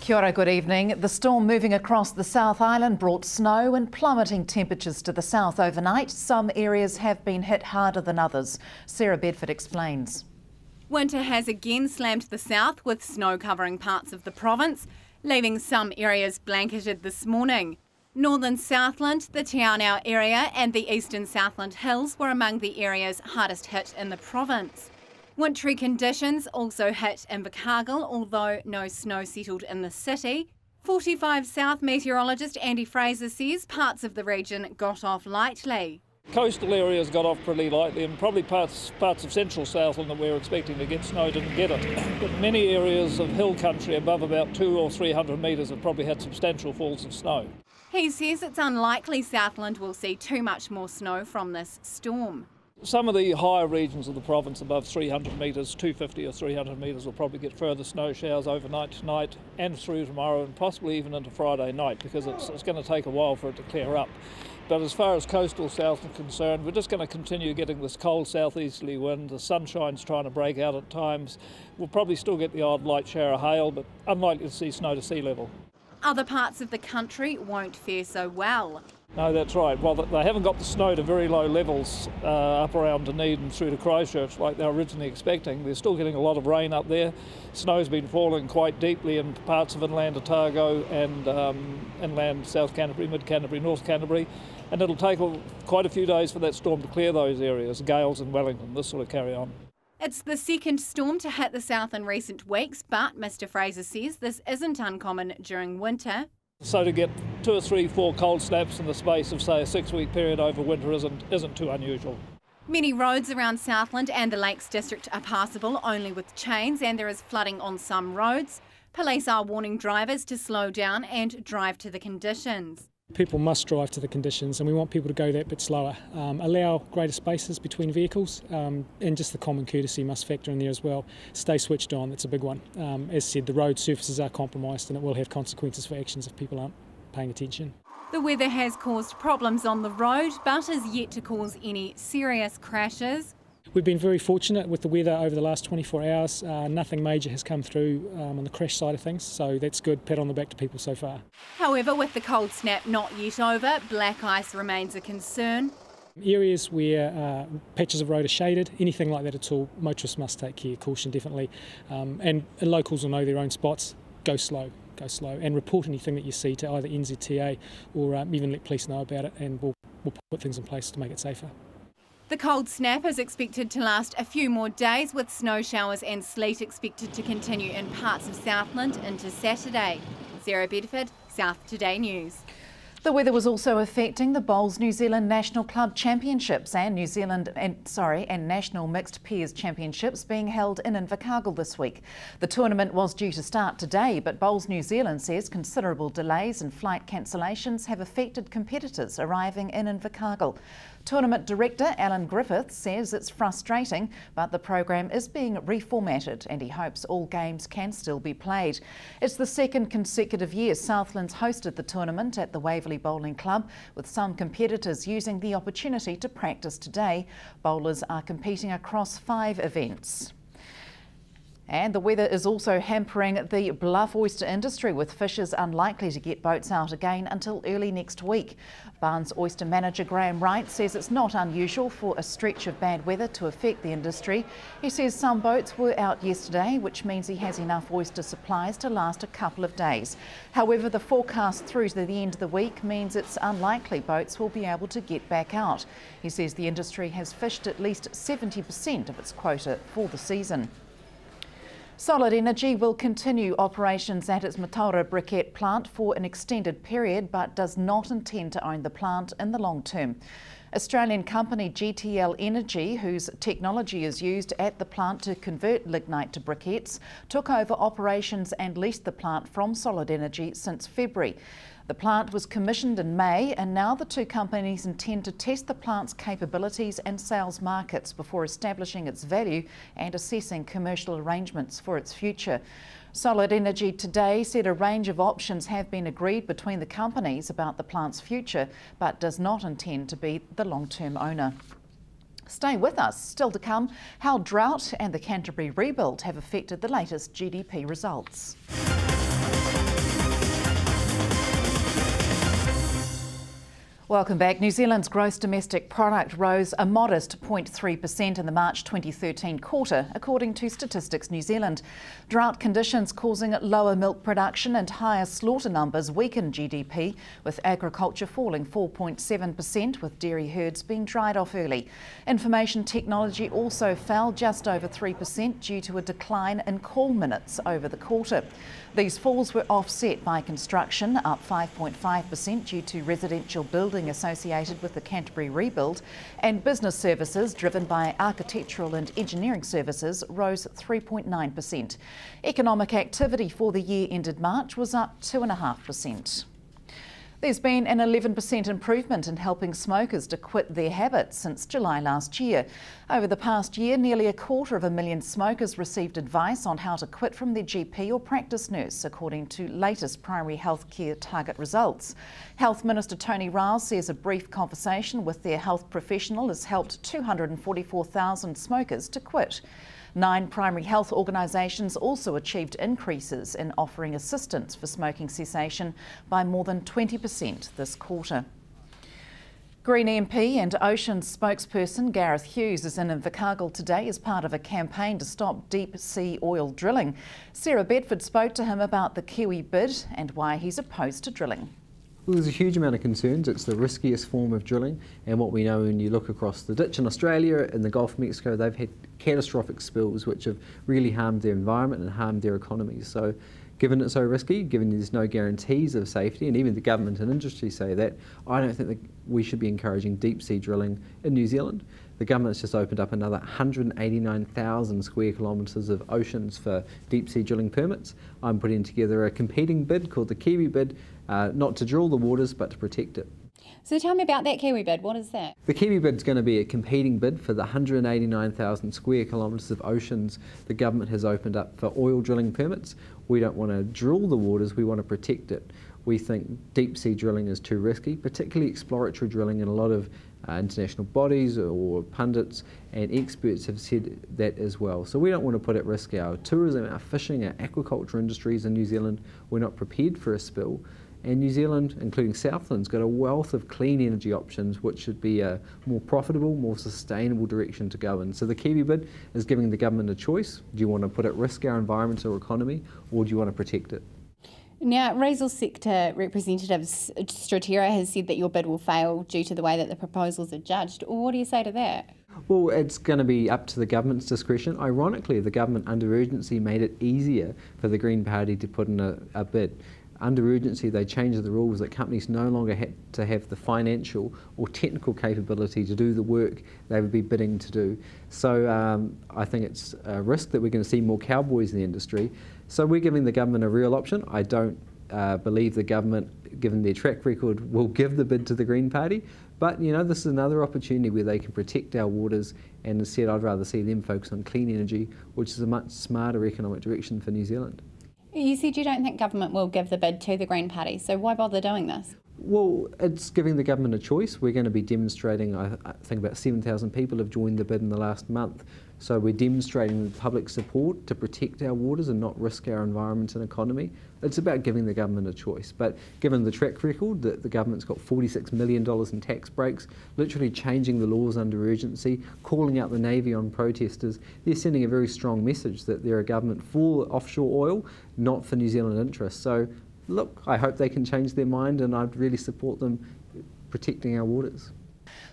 Kia ora, good evening. The storm moving across the South Island brought snow and plummeting temperatures to the south overnight. Some areas have been hit harder than others. Sarah Bedford explains. Winter has again slammed the south with snow covering parts of the province, leaving some areas blanketed this morning. Northern Southland, the Te Anau area and the eastern Southland Hills were among the areas hardest hit in the province. Wintry conditions also hit Invercargill, although no snow settled in the city. 45 South meteorologist Andy Fraser says parts of the region got off lightly. Coastal areas got off pretty lightly, and probably parts of central Southland that we were expecting to get snow didn't get it. But many areas of hill country above about 200 or 300 metres have probably had substantial falls of snow. He says it's unlikely Southland will see too much more snow from this storm. Some of the higher regions of the province above 300 metres, 250 or 300 metres, will probably get further snow showers overnight tonight and through tomorrow and possibly even into Friday night, because it's going to take a while for it to clear up. But as far as coastal south is concerned, we're just going to continue getting this cold southeasterly wind. The sunshine's trying to break out at times. We'll probably still get the odd light shower of hail, but unlikely to see snow to sea level. Other parts of the country won't fare so well. No, that's right. Well, they haven't got the snow to very low levels up around Dunedin through to Christchurch like they were originally expecting. They're still getting a lot of rain up there. Snow's been falling quite deeply in parts of inland Otago and inland South Canterbury, Mid Canterbury, North Canterbury, and it'll take quite a few days for that storm to clear those areas. Gales in Wellington, this sort of carry on. It's the second storm to hit the south in recent weeks, but Mr Fraser says this isn't uncommon during winter. So to get 2 or 3, 4 cold snaps in the space of, say, a 6-week period over winter isn't too unusual. Many roads around Southland and the Lakes District are passable only with chains, and there is flooding on some roads. Police are warning drivers to slow down and drive to the conditions. People must drive to the conditions, and we want people to go that bit slower. Allow greater spaces between vehicles, and just the common courtesy must factor in there as well. Stay switched on, that's a big one. As said, the road surfaces are compromised and it will have consequences for actions if people aren't paying attention. The weather has caused problems on the road, but is yet to cause any serious crashes. We've been very fortunate with the weather over the last 24 hours. Nothing major has come through on the crash side of things, so that's good. Pat on the back to people so far. However, with the cold snap not yet over, black ice remains a concern. Areas where patches of road are shaded, anything like that at all, motorists must take care, caution definitely. And locals will know their own spots. Go slow, and report anything that you see to either NZTA or even let police know about it, and we'll put things in place to make it safer. The cold snap is expected to last a few more days, with snow showers and sleet expected to continue in parts of Southland into Saturday. Sarah Bedford, South Today News. The weather was also affecting the Bowls New Zealand National Club Championships and National Mixed Pairs Championships being held in Invercargill this week. The tournament was due to start today, but Bowls New Zealand says considerable delays and flight cancellations have affected competitors arriving in Invercargill. Tournament director Alan Griffith says it's frustrating, but the program is being reformatted and he hopes all games can still be played. It's the second consecutive year Southland's hosted the tournament at the Waverley Bowling Club, with some competitors using the opportunity to practice today. Bowlers are competing across 5 events. And the weather is also hampering the bluff oyster industry, with fishers unlikely to get boats out again until early next week. Barnes oyster manager Graham Wright says it's not unusual for a stretch of bad weather to affect the industry. He says some boats were out yesterday, which means he has enough oyster supplies to last a couple of days. However, the forecast through to the end of the week means it's unlikely boats will be able to get back out. He says the industry has fished at least 70% of its quota for the season. Solid Energy will continue operations at its Mataura briquette plant for an extended period, but does not intend to own the plant in the long term. Australian company GTL Energy, whose technology is used at the plant to convert lignite to briquettes, took over operations and leased the plant from Solid Energy since February. The plant was commissioned in May, and now the two companies intend to test the plant's capabilities and sales markets before establishing its value and assessing commercial arrangements for its future. Solid Energy today said a range of options have been agreed between the companies about the plant's future, but does not intend to be the long-term owner. Stay with us. Still to come, how drought and the Canterbury rebuild have affected the latest GDP results. Welcome back. New Zealand's gross domestic product rose a modest 0.3% in the March 2013 quarter, according to Statistics New Zealand. Drought conditions causing lower milk production and higher slaughter numbers weakened GDP, with agriculture falling 4.7%, with dairy herds being dried off early. Information technology also fell just over 3% due to a decline in call minutes over the quarter. These falls were offset by construction, up 5.5% due to residential building associated with the Canterbury rebuild, and business services driven by architectural and engineering services rose 3.9%. Economic activity for the year ended March was up 2.5%. There's been an 11% improvement in helping smokers to quit their habits since July last year. Over the past year, nearly 250,000 smokers received advice on how to quit from their GP or practice nurse, according to latest primary health care target results. Health Minister Tony Rao says a brief conversation with their health professional has helped 244,000 smokers to quit. 9 primary health organisations also achieved increases in offering assistance for smoking cessation by more than 20% this quarter. Green MP and Oceans spokesperson Gareth Hughes is in Invercargill today as part of a campaign to stop deep sea oil drilling. Sarah Bedford spoke to him about the Kiwi bid and why he's opposed to drilling. Well, there's a huge amount of concerns. It's the riskiest form of drilling, and what we know when you look across the ditch in Australia and the Gulf of Mexico, they've had catastrophic spills which have really harmed their environment and harmed their economies. So given it's so risky, given there's no guarantees of safety, and even the government and industry say that, I don't think that we should be encouraging deep sea drilling in New Zealand. The government's just opened up another 189,000 square kilometres of oceans for deep sea drilling permits. I'm putting together a competing bid called the Kiwi bid, not to drill the waters but to protect it. So tell me about that Kiwi bid, what is that? The Kiwi bid is going to be a competing bid for the 189,000 square kilometres of oceans the government has opened up for oil drilling permits. We don't want to drill the waters, we want to protect it. We think deep sea drilling is too risky, particularly exploratory drilling, and a lot of international bodies or pundits and experts have said that as well. So we don't want to put at risk our tourism, our fishing, our aquaculture industries in New Zealand. We're not prepared for a spill. And New Zealand, including Southland's got a wealth of clean energy options which should be a more profitable, more sustainable direction to go in. So the Kiwi bid is giving the government a choice. Do you want to put at risk our environment or economy, or do you want to protect it? Now, resource sector representative Stratera has said that your bid will fail due to the way that the proposals are judged. What do you say to that? Well, it's going to be up to the government's discretion. Ironically, the government under urgency made it easier for the Green Party to put in a bid. Under urgency, they changed the rules that companies no longer had to have the financial or technical capability to do the work they would be bidding to do. So I think it's a risk that we're going to see more cowboys in the industry. So we're giving the government a real option. I don't believe the government, given their track record, will give the bid to the Green Party. But, you know, this is another opportunity where they can protect our waters, and instead I'd rather see them focus on clean energy, which is a much smarter economic direction for New Zealand. You said you don't think government will give the bid to the Green Party, so why bother doing this? Well, it's giving the government a choice. We're going to be demonstrating, I think about 7,000 people have joined the bid in the last month. So we're demonstrating public support to protect our waters and not risk our environment and economy. It's about giving the government a choice. But given the track record that the government's got $46 million in tax breaks, literally changing the laws under urgency, calling out the Navy on protesters, they're sending a very strong message that they're a government for offshore oil, not for New Zealand interests. So look, I hope they can change their mind, and I'd really support them protecting our waters.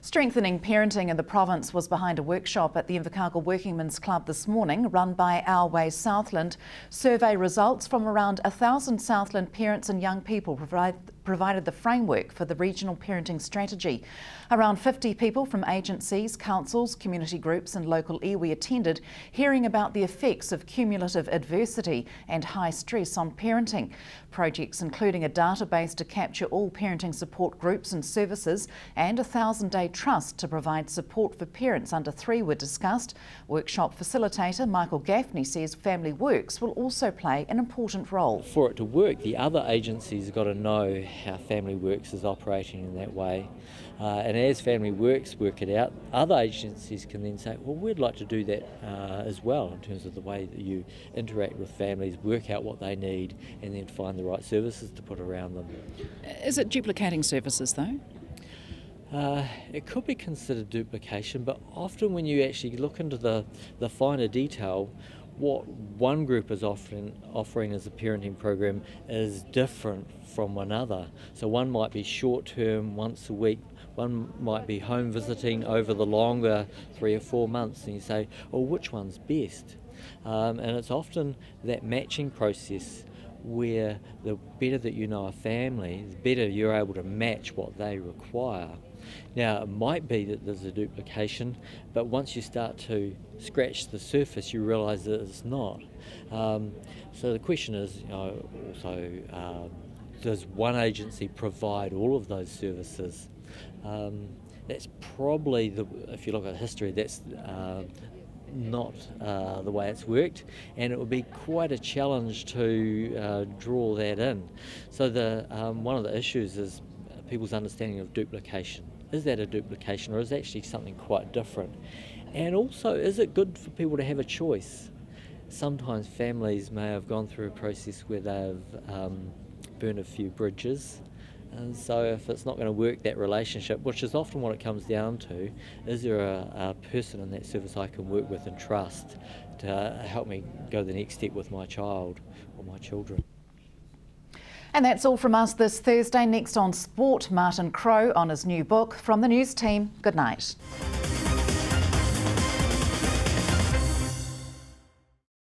Strengthening parenting in the province was behind a workshop at the Invercargill Workingmen's Club this morning, run by Our Way Southland. Survey results from around 1,000 Southland parents and young people provided the framework for the regional parenting strategy. Around 50 people from agencies, councils, community groups and local iwi attended, hearing about the effects of cumulative adversity and high stress on parenting. Projects including a database to capture all parenting support groups and services and a 1,000-day trust to provide support for parents under 3 were discussed. Workshop facilitator Michael Gaffney says Family Works will also play an important role. For it to work, the other agencies have got to know how Family Works is operating in that way. And as Family Works work it out, other agencies can then say, well, we'd like to do that as well, in terms of the way that you interact with families, work out what they need, and then find the right services to put around them. Is it duplicating services though? It could be considered duplication, but often when you actually look into the finer detail, what one group is offering as a parenting program is different from another. So one might be short term, once a week, one might be home visiting over the longer 3 or 4 months, and you say, well, which one's best? And it's often that matching process where the better that you know a family, the better you're able to match what they require. Now, it might be that there's a duplication, but once you start to scratch the surface, you realise that it's not. So the question is, also, does one agency provide all of those services? That's probably, if you look at history, that's not the way it's worked, and it would be quite a challenge to draw that in. So one of the issues is people's understanding of duplication. Is that a duplication, or is it actually something quite different? And also, is it good for people to have a choice? Sometimes families may have gone through a process where they've burned a few bridges, and so if it's not going to work, that relationship, which is often what it comes down to, is there a person in that service I can work with and trust to help me go the next step with my child or my children? And that's all from us this Thursday. Next on Sport, Martin Crowe on his new book. From the news team, good night.